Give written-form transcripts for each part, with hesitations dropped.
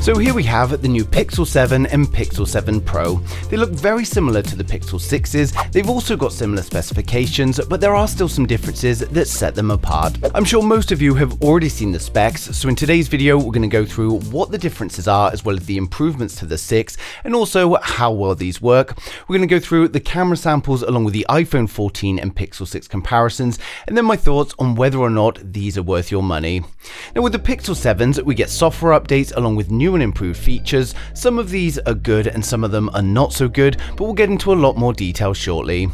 So here we have the new Pixel 7 and Pixel 7 Pro. They look very similar to the Pixel 6s, they've also got similar specifications, but there are still some differences that set them apart. I'm sure most of you have already seen the specs, so in today's video we're going to go through what the differences are as well as the improvements to the 6 and also how well these work. We're going to go through the camera samples along with the iPhone 14 and Pixel 6 comparisons, and then my thoughts on whether or not these are worth your money. Now with the Pixel 7s we get software updates along with new and improved features. Some of these are good and some of them are not so good, but we'll get into a lot more detail shortly.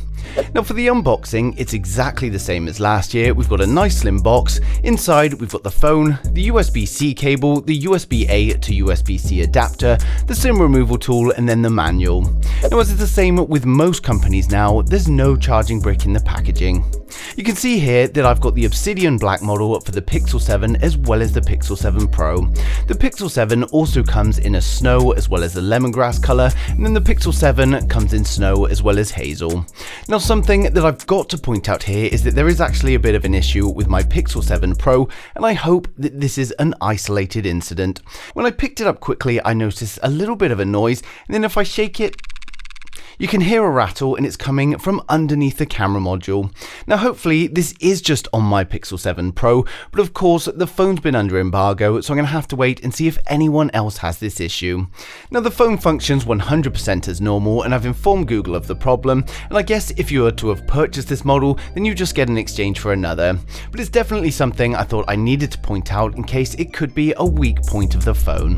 Now for the unboxing, it's exactly the same as last year. We've got a nice slim box. Inside we've got the phone, the USB-C cable, the USB-A to USB-C adapter, the SIM removal tool, and then the manual. Now as it's the same with most companies now, there's no charging brick in the packaging. You can see here that I've got the Obsidian Black model for the Pixel 7 as well as the Pixel 7 Pro. The Pixel 7 also comes in a snow as well as a lemongrass color, and then the Pixel 7 comes in snow as well as hazel. Now something that I've got to point out here is that there is actually a bit of an issue with my Pixel 7 Pro, and I hope that this is an isolated incident. When I picked it up quickly, I noticed a little bit of a noise, and then if I shake it, you can hear a rattle and it's coming from underneath the camera module. Now hopefully this is just on my Pixel 7 Pro, but of course the phone's been under embargo, so I'm going to have to wait and see if anyone else has this issue. Now the phone functions 100% as normal, and I've informed Google of the problem, and I guess if you were to have purchased this model, then you just get an exchange for another. But it's definitely something I thought I needed to point out in case it could be a weak point of the phone.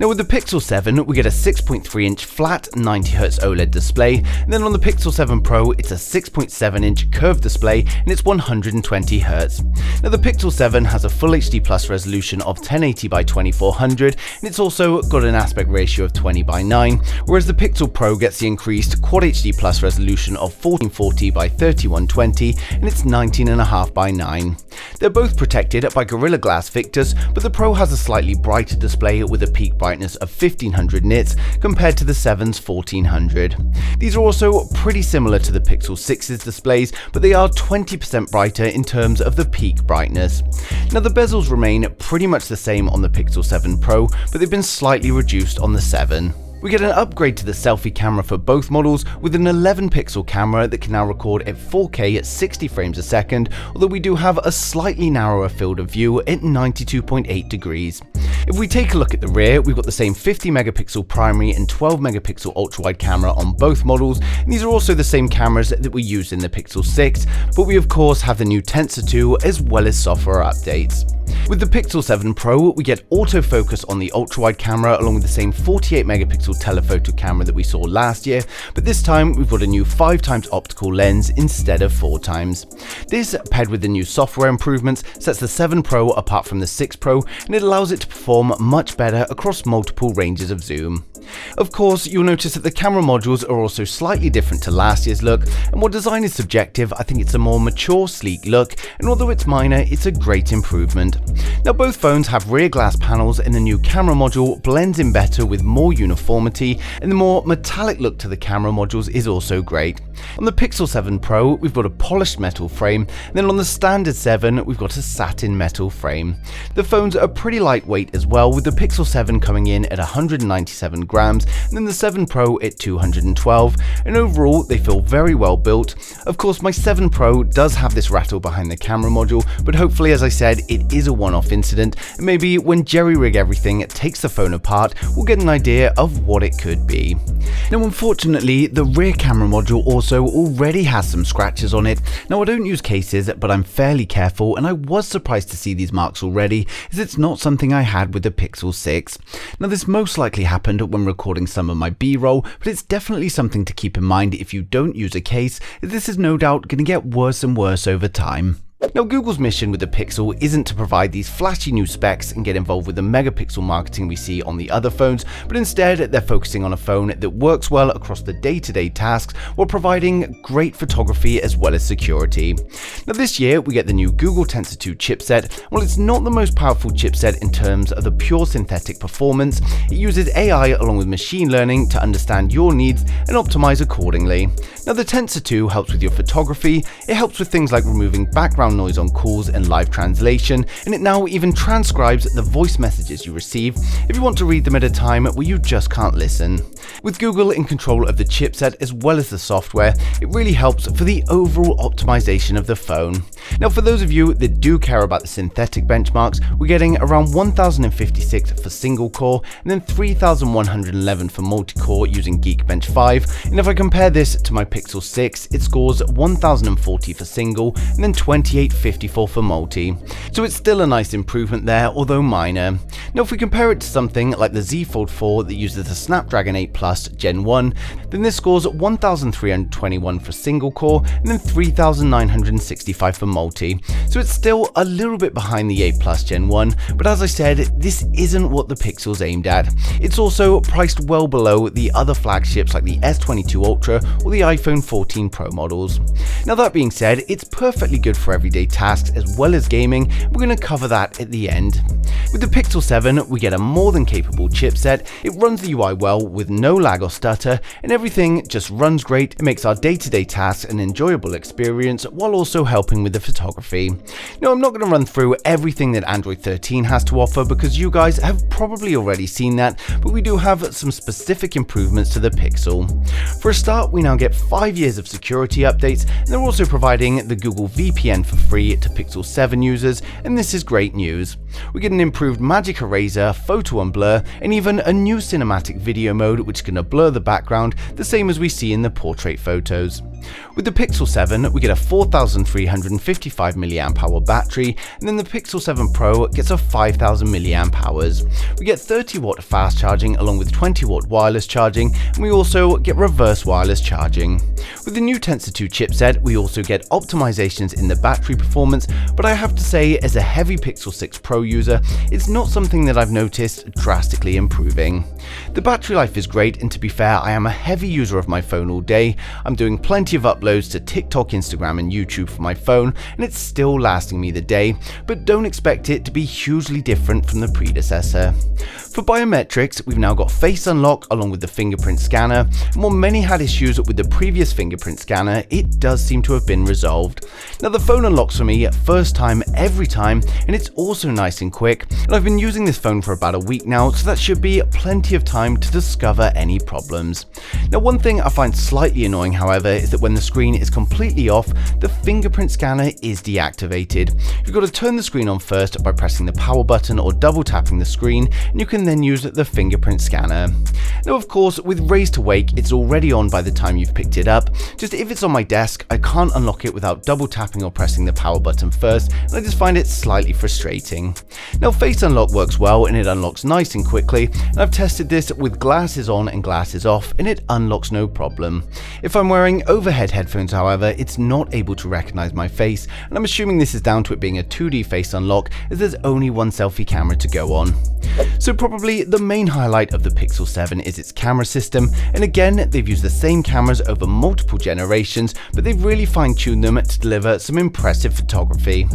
Now with the Pixel 7 we get a 6.3-inch flat 90Hz OLED display, and then on the Pixel 7 Pro it's a 6.7-inch curved display and it's 120Hz. Now the Pixel 7 has a Full HD Plus resolution of 1080 by 2400, and it's also got an aspect ratio of 20:9, whereas the Pixel Pro gets the increased Quad HD Plus resolution of 1440 by 3120 and it's 19.5:9. They're both protected by Gorilla Glass Victus, but the Pro has a slightly brighter display with a peak brightness of 1500 nits compared to the 7's 1400. These are also pretty similar to the Pixel 6's displays, but they are 20% brighter in terms of the peak brightness. Now the bezels remain pretty much the same on the Pixel 7 Pro, but they've been slightly reduced on the 7. We get an upgrade to the selfie camera for both models with an 11 pixel camera that can now record at 4K at 60 frames a second, although we do have a slightly narrower field of view at 92.8 degrees. If we take a look at the rear, we've got the same 50 megapixel primary and 12 megapixel ultra-wide camera on both models, and these are also the same cameras that we used in the Pixel 6, but we of course have the new Tensor 2 as well as software updates. With the Pixel 7 Pro, we get autofocus on the ultra-wide camera along with the same 48 megapixel telephoto camera that we saw last year, but this time we've got a new 5x optical lens instead of 4x. This, paired with the new software improvements, sets the 7 Pro apart from the 6 Pro, and it allows it to perform much better across multiple ranges of zoom. Of course, you'll notice that the camera modules are also slightly different to last year's look, and while design is subjective, I think it's a more mature, sleek look, and although it's minor, it's a great improvement. Now both phones have rear glass panels, and the new camera module blends in better with more uniformity, and the more metallic look to the camera modules is also great. On the Pixel 7 Pro, we've got a polished metal frame, and then on the standard 7, we've got a satin metal frame. The phones are pretty lightweight as well, with the Pixel 7 coming in at 197 grams, and then the 7 Pro at 212, and overall they feel very well built. Of course my 7 Pro does have this rattle behind the camera module, but hopefully, as I said, it is a one-off incident, and maybe when jerry-rig everything takes the phone apart, we'll get an idea of what it could be. Now unfortunately, the rear camera module also already has some scratches on it. Now I don't use cases, but I'm fairly careful, and I was surprised to see these marks already, as it's not something I had with the Pixel 6. Now this most likely happened when recording some of my B-roll, but it's definitely something to keep in mind if you don't use a case, as this is no doubt going to get worse and worse over time. Now Google's mission with the Pixel isn't to provide these flashy new specs and get involved with the megapixel marketing we see on the other phones, but instead they're focusing on a phone that works well across the day-to-day tasks while providing great photography as well as security. Now this year we get the new Google Tensor 2 chipset. While it's not the most powerful chipset in terms of the pure synthetic performance, it uses AI along with machine learning to understand your needs and optimize accordingly. Now the Tensor 2 helps with your photography, it helps with things like removing background background noise on calls and live translation, and it now even transcribes the voice messages you receive if you want to read them at a time where you just can't listen. With Google in control of the chipset as well as the software, it really helps for the overall optimization of the phone. Now, for those of you that do care about the synthetic benchmarks, we're getting around 1056 for single core and then 3111 for multi-core using Geekbench 5, and if I compare this to my Pixel 6, it scores 1040 for single and then 2854 for multi. So it's still a nice improvement there, although minor. Now, if we compare it to something like the Z Fold 4 that uses the Snapdragon 8 Plus Gen 1, then this scores 1321 for single core and then 3965 for multi. So it's still a little bit behind the 8 Plus Gen 1, but as I said, this isn't what the Pixel's aimed at. It's also priced well below the other flagships like the S22 Ultra or the iPhone 14 Pro models. Now, that being said, it's perfectly good for everyday tasks as well as gaming. We're going to cover that at the end. With the Pixel 7, we get a more than capable chipset, it runs the UI well with no lag or stutter, and everything just runs great. It makes our day-to-day tasks an enjoyable experience while also helping with the photography. Now, I'm not going to run through everything that Android 13 has to offer because you guys have probably already seen that, but we do have some specific improvements to the Pixel. For a start, we now get 5 years of security updates, and they're also providing the Google VPN for free to Pixel 7 users, and this is great news. We get an improved magic eraser, photo and blur, and even a new cinematic video mode which is going to blur the background, the same as we see in the portrait photos. With the Pixel 7, we get a 4355 mAh battery, and then the Pixel 7 Pro gets a 5000 mAh. We get 30W fast charging along with 20W wireless charging, and we also get reverse wireless charging. With the new Tensor 2 chipset, we also get optimizations in the battery performance, but I have to say, as a heavy Pixel 6 Pro user, it's not something that I've noticed drastically improving. The battery life is great, and to be fair, I am a heavy user of my phone all day. I'm doing plenty of uploads to TikTok, Instagram and YouTube for my phone, and it's still lasting me the day, but don't expect it to be hugely different from the predecessor. For biometrics, we've now got Face Unlock along with the fingerprint scanner, and while many had issues with the previous fingerprint scanner, it does seem to have been resolved. Now, the phone unlocks for me first time every time, and it's also nice and quick, and I've been using this phone for about a week now, so that should be plenty of time to discover any problems. Now, one thing I find slightly annoying, however, is that when the screen is completely off, the fingerprint scanner is deactivated. You've got to turn the screen on first by pressing the power button or double tapping the screen, and you can then use the fingerprint scanner. Now, of course, with Raise to Wake, it's already on by the time you've picked it up. Just if it's on my desk, I can't unlock it without double tapping or pressing the power button first, and I just find it slightly frustrating. Now, Face Unlock works well and it unlocks nice and quickly, and I've tested this with glasses on and glasses off, and it unlocks no problem. If I'm wearing overhead headphones, however, it's not able to recognize my face, and I'm assuming this is down to it being a 2D face unlock as there's only one selfie camera to go on. So probably the main highlight of the Pixel 7 is its camera system, and again, they've used the same cameras over multiple generations, but they've really fine-tuned them to deliver some impressive photography.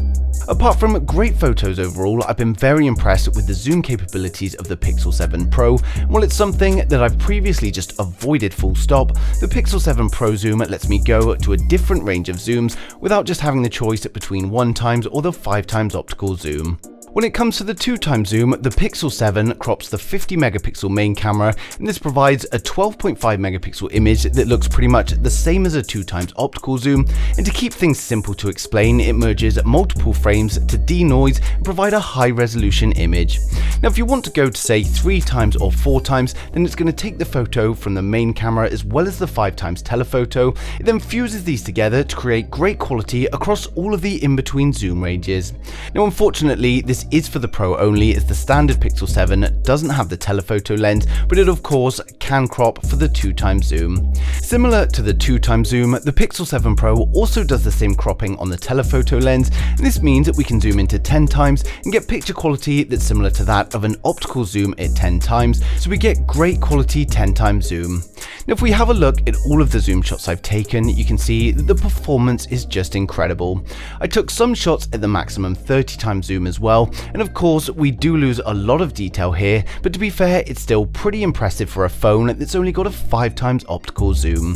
Apart from great photos overall, I've been very impressed with the zoom capabilities of the Pixel 7 Pro. While it's something that I've previously just avoided full stop, the Pixel 7 Pro zoom lets me go to a different range of zooms without just having the choice between 1x or the 5x optical zoom. When it comes to the 2x zoom, the Pixel 7 crops the 50 megapixel main camera, and this provides a 12.5 megapixel image that looks pretty much the same as a 2x optical zoom, and to keep things simple to explain, it merges multiple frames to denoise and provide a high resolution image. Now, if you want to go to say 3x or 4x, then it's going to take the photo from the main camera as well as the 5x telephoto. It then fuses these together to create great quality across all of the in-between zoom ranges. Now, unfortunately, this is for the Pro only, as the standard Pixel 7 doesn't have the telephoto lens, but it of course can crop for the 2x zoom. Similar to the 2x zoom, the Pixel 7 Pro also does the same cropping on the telephoto lens, and this means that we can zoom into 10x and get picture quality that's similar to that of an optical zoom at 10x, so we get great quality 10x zoom. Now, if we have a look at all of the zoom shots I've taken, you can see that the performance is just incredible. I took some shots at the maximum 30x zoom as well, detail, and of course we do lose a lot of detail here, but to be fair, it's still pretty impressive for a phone that's only got a 5x optical zoom.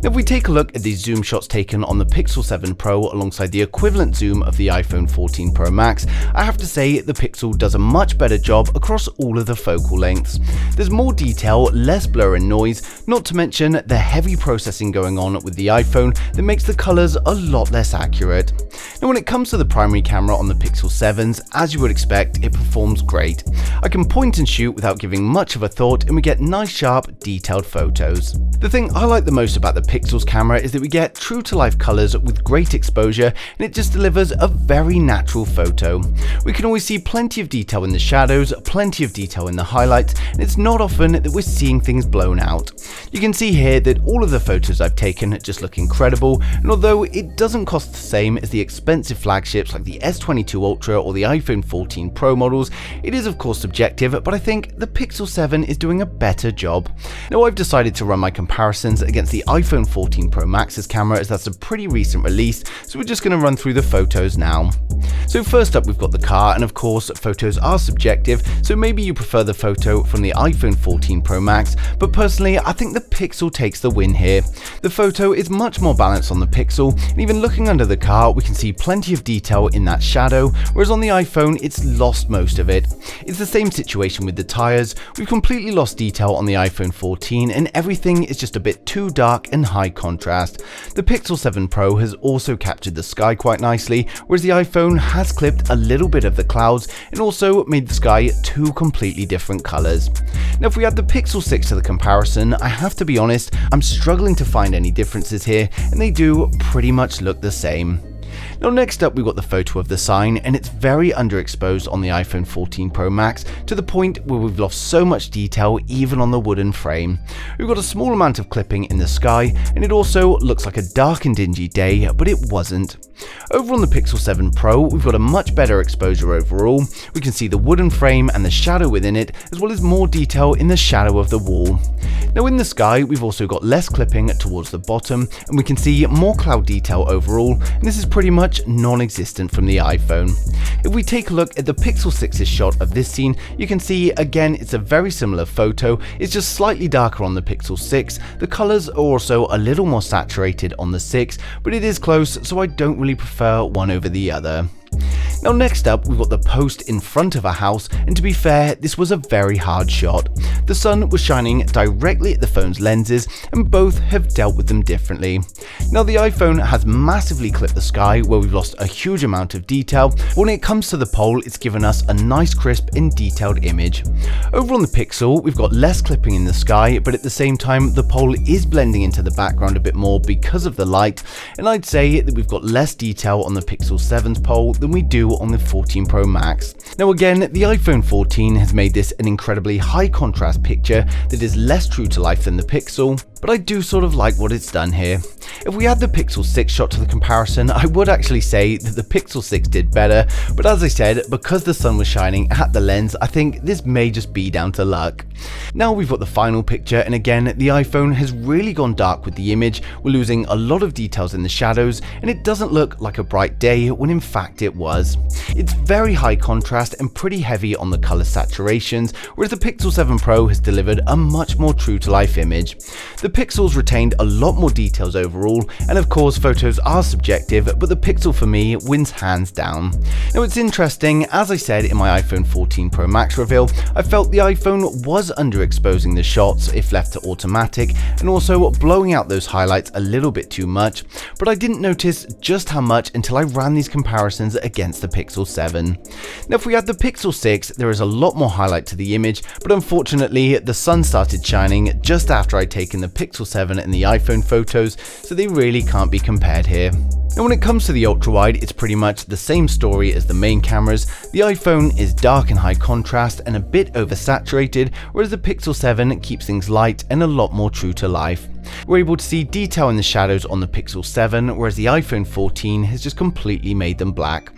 Now if we take a look at these zoom shots taken on the Pixel 7 Pro alongside the equivalent zoom of the iPhone 14 Pro Max, I have to say the Pixel does a much better job across all of the focal lengths. There's more detail, less blur and noise, not to mention the heavy processing going on with the iPhone that makes the colours a lot less accurate. Now when it comes to the primary camera on the Pixel 7s, as you would expect, it performs great. I can point and shoot without giving much of a thought, and we get nice, sharp, detailed photos. The thing I like the most about the Pixel's camera is that we get true to life colours with great exposure, and it just delivers a very natural photo. We can always see plenty of detail in the shadows, plenty of detail in the highlights, and it's not often that we're seeing things blown out. You can see here that all of the photos I've taken just look incredible, and although it doesn't cost the same as the expensive flagships like the S22 Ultra or the iPhone 14 Pro models, it is of course subjective, but I think the Pixel 7 is doing a better job. Now I've decided to run my comparisons against the iPhone 14 Pro Max's camera, as that's a pretty recent release, so we're just going to run through the photos now. So first up we've got the car, and of course photos are subjective, so maybe you prefer the photo from the iPhone 14 Pro Max, but personally I think the Pixel takes the win here. The photo is much more balanced on the Pixel, and even looking under the car we can see plenty of detail in that shadow, whereas on the iPhone it's lost most of it. It's the same situation with the tyres. We've completely lost detail on the iPhone 14 and everything is just a bit too dark and high contrast. The Pixel 7 Pro has also captured the sky quite nicely, whereas the iPhone has clipped a little bit of the clouds and also made the sky two completely different colours. Now if we add the Pixel 6 to the comparison, I have to be honest, I'm struggling to find any differences here, and they do pretty much look the same. Now next up we've got the photo of the sign, and it's very underexposed on the iPhone 14 Pro Max to the point where we've lost so much detail even on the wooden frame. We've got a small amount of clipping in the sky, and it also looks like a dark and dingy day, but it wasn't. Over on the Pixel 7 Pro we've got a much better exposure overall. We can see the wooden frame and the shadow within it, as well as more detail in the shadow of the wall. Now in the sky we've also got less clipping towards the bottom, and we can see more cloud detail overall, and this is pretty much non-existent from the iPhone. If we take a look at the Pixel 6's shot of this scene, you can see again it's a very similar photo, it's just slightly darker on the Pixel 6, the colours are also a little more saturated on the 6, but it is close, so I don't really prefer one over the other. Now next up we've got the post in front of a house, and to be fair this was a very hard shot. The sun was shining directly at the phone's lenses, and both have dealt with them differently. Now the iPhone has massively clipped the sky where we've lost a huge amount of detail. When it comes to the pole it's given us a nice crisp and detailed image. Over on the Pixel we've got less clipping in the sky, but at the same time the pole is blending into the background a bit more because of the light, and I'd say that we've got less detail on the Pixel 7's pole than we do on the 14 Pro Max. Now again, the iPhone 14 has made this an incredibly high contrast picture that is less true to life than the Pixel, but I do sort of like what it's done here. If we add the Pixel 6 shot to the comparison, I would actually say that the Pixel 6 did better, but as I said, because the sun was shining at the lens, I think this may just be down to luck. Now we've got the final picture, and again, the iPhone has really gone dark with the image. We're losing a lot of details in the shadows, and it doesn't look like a bright day when in fact it was. It's very high contrast and pretty heavy on the color saturations, whereas the Pixel 7 Pro has delivered a much more true to life image. The Pixel's retained a lot more details overall, and of course photos are subjective, but the Pixel for me wins hands down. Now it's interesting, as I said in my iPhone 14 Pro Max reveal, I felt the iPhone was underexposing the shots if left to automatic, and also blowing out those highlights a little bit too much, but I didn't notice just how much until I ran these comparisons against the Pixel 7. Now if we add the Pixel 6, there is a lot more highlight to the image, but unfortunately the sun started shining just after I'd taken the Pixel 7 and the iPhone photos, so they really can't be compared here. Now when it comes to the ultra-wide, it's pretty much the same story as the main cameras. The iPhone is dark and high contrast and a bit oversaturated, whereas the Pixel 7 keeps things light and a lot more true to life. We're able to see detail in the shadows on the Pixel 7, whereas the iPhone 14 has just completely made them black.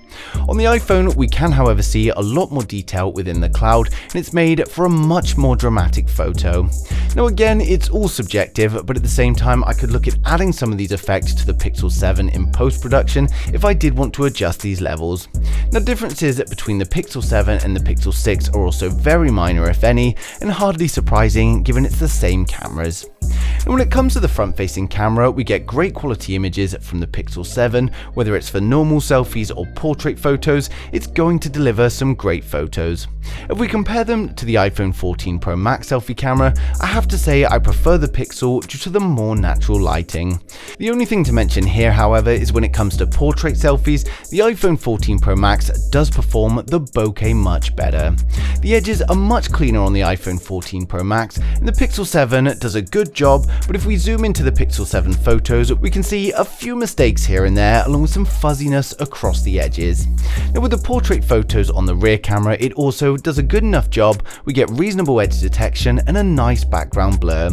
On the iPhone, we can however see a lot more detail within the cloud, and it's made for a much more dramatic photo. Now again, it's all subjective, but at the same time I could look at adding some of these effects to the Pixel 7 in post-production if I did want to adjust these levels. Now differences between the Pixel 7 and the Pixel 6 are also very minor if any, and hardly surprising given it's the same cameras. And when it comes to the front-facing camera, we get great quality images from the Pixel 7, whether it's for normal selfies or portrait photos, it's going to deliver some great photos. If we compare them to the iPhone 14 Pro Max selfie camera, I have to say I prefer the Pixel due to the more natural lighting. The only thing to mention here, however, is when it comes to portrait selfies, the iPhone 14 Pro Max does perform the bokeh much better. The edges are much cleaner on the iPhone 14 Pro Max, and the Pixel 7 does a good job, but if we zoom into the Pixel 7 photos, we can see a few mistakes here and there, along with some fuzziness across the edges. Now with the portrait photos on the rear camera, it also does a good enough job. We get reasonable edge detection and a nice background blur.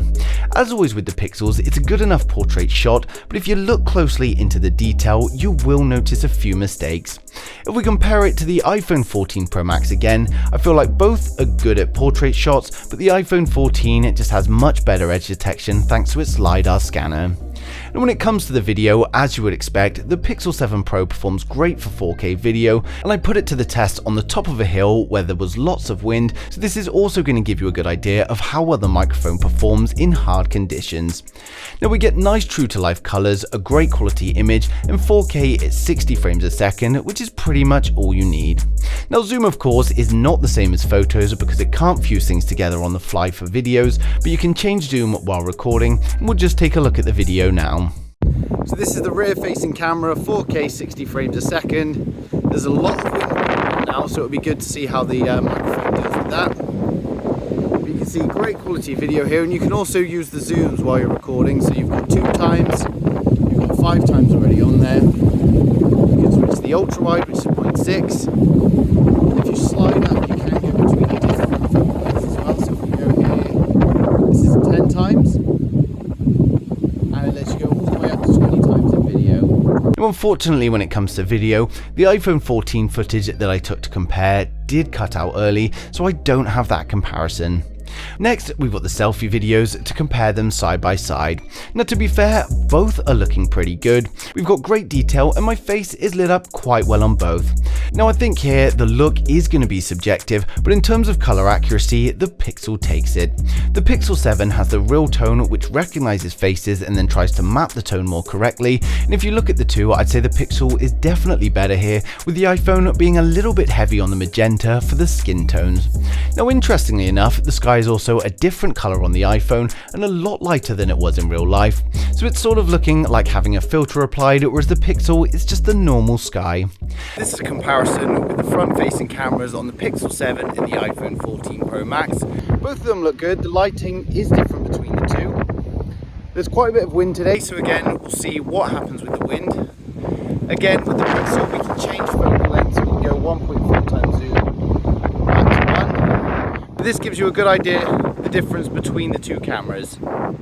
As always with the Pixels, it's a good enough portrait shot, but if you look closely into the detail, you will notice a few mistakes. If we compare it to the iPhone 14 Pro Max again, I feel like both are good at portrait shots, but the iPhone 14 just has much better edge detection thanks to its LiDAR scanner. And when it comes to the video, as you would expect, the Pixel 7 Pro performs great for 4K video, and I put it to the test on the top of a hill where there was lots of wind, so this is also going to give you a good idea of how well the microphone performs in hard conditions. Now we get nice true to life colors, a great quality image, and 4K at 60 frames a second, which is pretty much all you need. Now zoom of course is not the same as photos because it can't fuse things together on the fly for videos, but you can change zoom while recording, and we'll just take a look at the video now. So this is the rear facing camera, 4K 60 frames a second. There's a lot of wind now, so it'll be good to see how the microphone deals with that. But you can see great quality video here, and you can also use the zooms while you're recording. So you've got 2 times, you've got 5 times already on there. You can switch to the ultra wide, which is 0.6. If you slide up, you can go between the different formats as well. So if we go here, this is 10 times. And it lets you go all the way up to 20 times in video. Now, unfortunately, when it comes to video, the iPhone 14 footage that I took to compare did cut out early, so I don't have that comparison. Next, we've got the selfie videos to compare them side by side. Now to be fair, both are looking pretty good. We've got great detail and my face is lit up quite well on both. Now I think here the look is going to be subjective, but in terms of color accuracy, the Pixel takes it. The Pixel 7 has the real tone which recognizes faces and then tries to map the tone more correctly, and if you look at the two, I'd say the Pixel is definitely better here, with the iPhone being a little bit heavy on the magenta for the skin tones. Now interestingly enough, the sky is also a different color on the iPhone and a lot lighter than it was in real life, so it's sort of looking like having a filter applied, whereas the Pixel is just the normal sky. This is a comparison with the front-facing cameras on the Pixel 7 and the iPhone 14 Pro Max. Both of them look good. The lighting is different between the two. There's quite a bit of wind today, so again we'll see what happens with the wind. Again with the Pixel we can change focal length, so we can go 1.4 times zoom back to 1. But this gives you a good idea of the difference between the two cameras.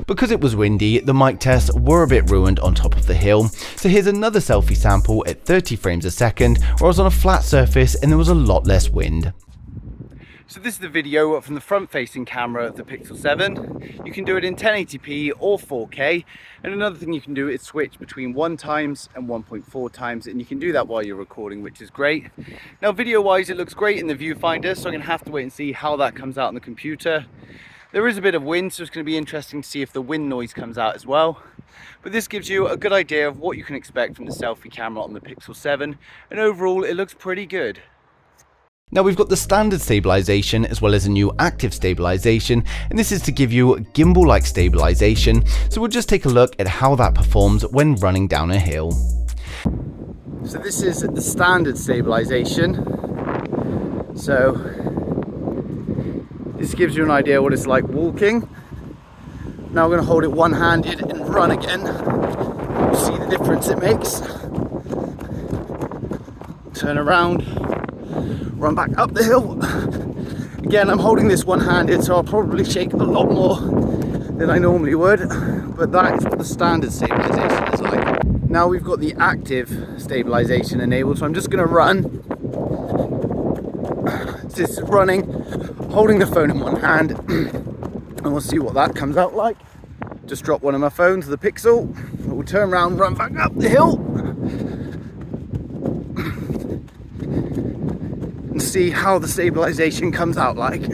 Because it was windy, the mic tests were a bit ruined on top of the hill, so here's another selfie sample at 30 frames a second where I was on a flat surface and there was a lot less wind. So this is the video from the front-facing camera of the Pixel 7. You can do it in 1080p or 4K, and another thing you can do is switch between 1 times and 1.4 times, and you can do that while you're recording, which is great. Now video-wise it looks great in the viewfinder, so I'm going to have to wait and see how that comes out on the computer. There is a bit of wind, so it's going to be interesting to see if the wind noise comes out as well. But this gives you a good idea of what you can expect from the selfie camera on the Pixel 7, and overall it looks pretty good. Now we've got the standard stabilization as well as a new active stabilization, and this is to give you gimbal-like stabilization, so we'll just take a look at how that performs when running down a hill. So this is the standard stabilization. So this gives you an idea what it's like walking. Now I'm going to hold it one-handed and run again. You'll see the difference it makes. Turn around. Run back up the hill. Again, I'm holding this one-handed, so I'll probably shake a lot more than I normally would, but that is what the standard stabilization is like. Now we've got the active stabilization enabled, so I'm just going to run. This is running, holding the phone in one hand, and we'll see what that comes out like. Just drop one of my phones, the Pixel. We'll turn around, run back up the hill, and see how the stabilization comes out like.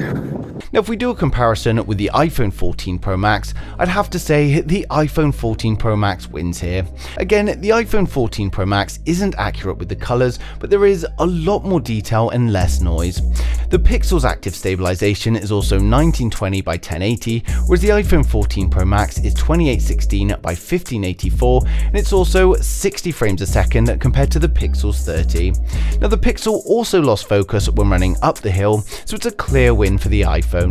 Now, if we do a comparison with the iPhone 14 Pro Max, I'd have to say the iPhone 14 Pro Max wins here. Again, the iPhone 14 Pro Max isn't accurate with the colors, but there is a lot more detail and less noise. The Pixel's active stabilization is also 1920 by 1080, whereas the iPhone 14 Pro Max is 2816 by 1584, and it's also 60 frames a second compared to the Pixel's 30. Now, the Pixel also lost focus when running up the hill, so it's a clear win for the iPhone.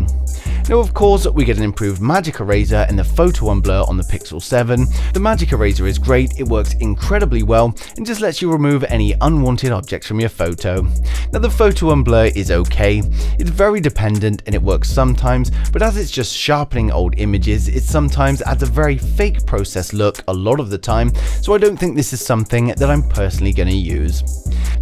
Now, of course, we get an improved Magic Eraser and the photo unblur on the Pixel 7. The Magic Eraser is great, it works incredibly well and just lets you remove any unwanted objects from your photo. Now, the photo unblur is okay, it's very dependent and it works sometimes, but as it's just sharpening old images, it sometimes adds a very fake processed look a lot of the time, so I don't think this is something that I'm personally going to use.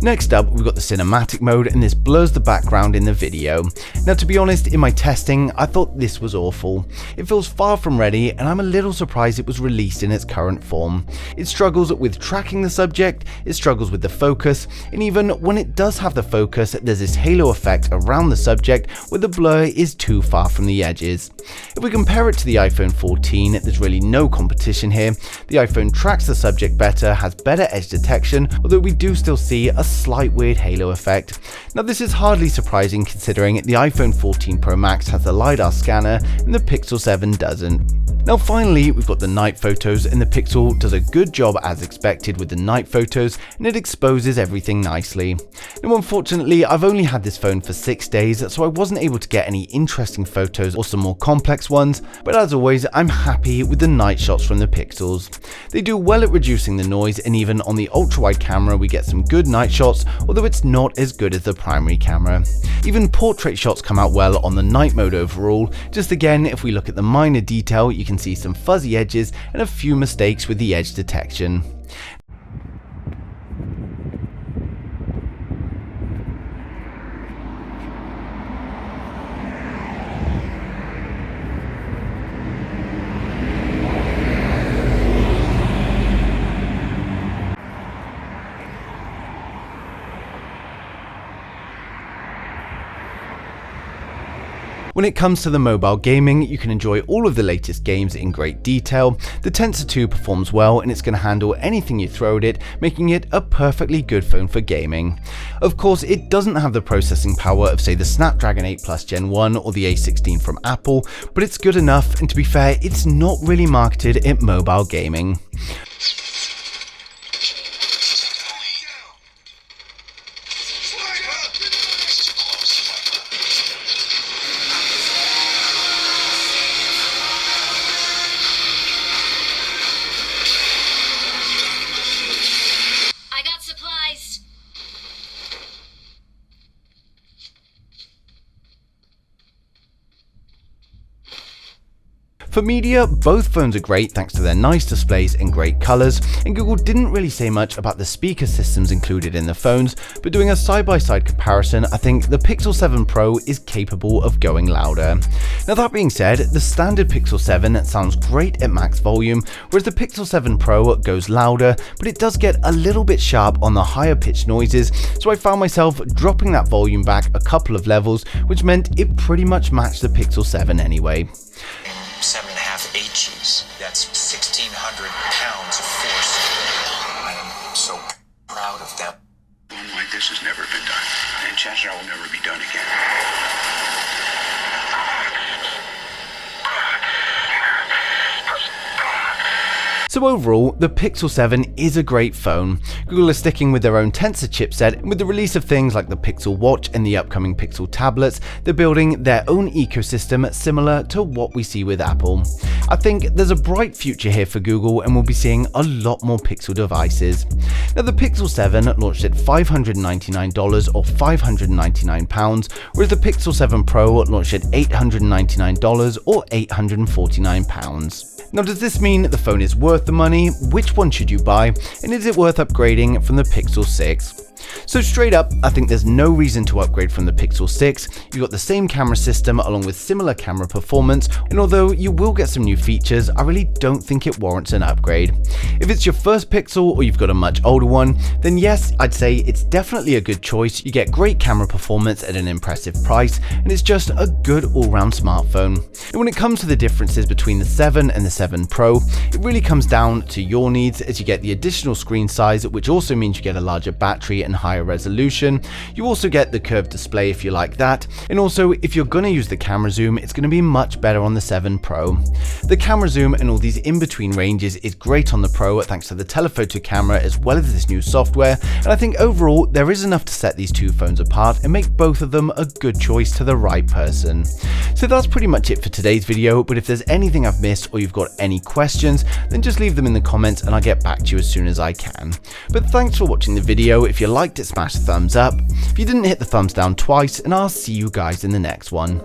Next up, we've got the cinematic mode, and this blurs the background in the video. Now, to be honest, in my testing, I thought this was awful. It feels far from ready, and I'm a little surprised it was released in its current form. It struggles with tracking the subject, it struggles with the focus, and even when it does have the focus, there's this halo effect around the subject where the blur is too far from the edges. If we compare it to the iPhone 14, there's really no competition here. The iPhone tracks the subject better, has better edge detection, although we do still see a slight weird halo effect. Now, this is hardly surprising considering the iPhone 14 Pro Max has the LiDAR scanner and the Pixel 7 doesn't. Now, finally, we've got the night photos, and the Pixel does a good job as expected with the night photos, and it exposes everything nicely. Now, unfortunately, I've only had this phone for 6 days, so I wasn't able to get any interesting photos or some more complex ones, but as always, I'm happy with the night shots from the Pixels. They do well at reducing the noise, and even on the ultra-wide camera we get some good night shots, although it's not as good as the primary camera. Even portrait shots come out well on the night mode overall. Just again, if we look at the minor detail, you can see some fuzzy edges and a few mistakes with the edge detection. When it comes to the mobile gaming, you can enjoy all of the latest games in great detail. The Tensor 2 performs well and it's going to handle anything you throw at it, making it a perfectly good phone for gaming. Of course, it doesn't have the processing power of, say, the Snapdragon 8 Plus Gen 1 or the A16 from Apple, but it's good enough, and to be fair, it's not really marketed at mobile gaming. For media, both phones are great thanks to their nice displays and great colors, and Google didn't really say much about the speaker systems included in the phones, but doing a side-by-side comparison, I think the Pixel 7 Pro is capable of going louder. Now, that being said, the standard Pixel 7 sounds great at max volume, whereas the Pixel 7 Pro goes louder, but it does get a little bit sharp on the higher pitched noises, so I found myself dropping that volume back a couple of levels, which meant it pretty much matched the Pixel 7 anyway. 7.5 H's. That's 1,600 pounds of force. I am so proud of them. One like this has never been done, and chances are will never be done again. So overall, the Pixel 7 is a great phone. Google is sticking with their own Tensor chipset, and with the release of things like the Pixel Watch and the upcoming Pixel tablets, they're building their own ecosystem similar to what we see with Apple. I think there's a bright future here for Google, and we'll be seeing a lot more Pixel devices. Now, the Pixel 7 launched at $599 or £599, whereas the Pixel 7 Pro launched at $899 or £849. Now, does this mean the phone is worth the money? Which one should you buy? And is it worth upgrading from the Pixel 6? So straight up, I think there's no reason to upgrade from the Pixel 6. You've got the same camera system along with similar camera performance, and although you will get some new features, I really don't think it warrants an upgrade. If it's your first Pixel or you've got a much older one, then yes, I'd say it's definitely a good choice. You get great camera performance at an impressive price, and it's just a good all-round smartphone. And when it comes to the differences between the 7 and the 7 Pro, it really comes down to your needs, as you get the additional screen size, which also means you get a larger battery and higher resolution. You also get the curved display if you like that, and also if you're going to use the camera zoom, it's going to be much better on the 7 Pro. The camera zoom and all these in-between ranges is great on the Pro thanks to the telephoto camera as well as this new software, and I think overall there is enough to set these two phones apart and make both of them a good choice to the right person. So that's pretty much it for today's video, but if there's anything I've missed or you've got any questions, then just leave them in the comments and I'll get back to you as soon as I can. But thanks for watching the video. If you liked it, smash the thumbs up. If you didn't, hit the thumbs down twice, and I'll see you guys in the next one.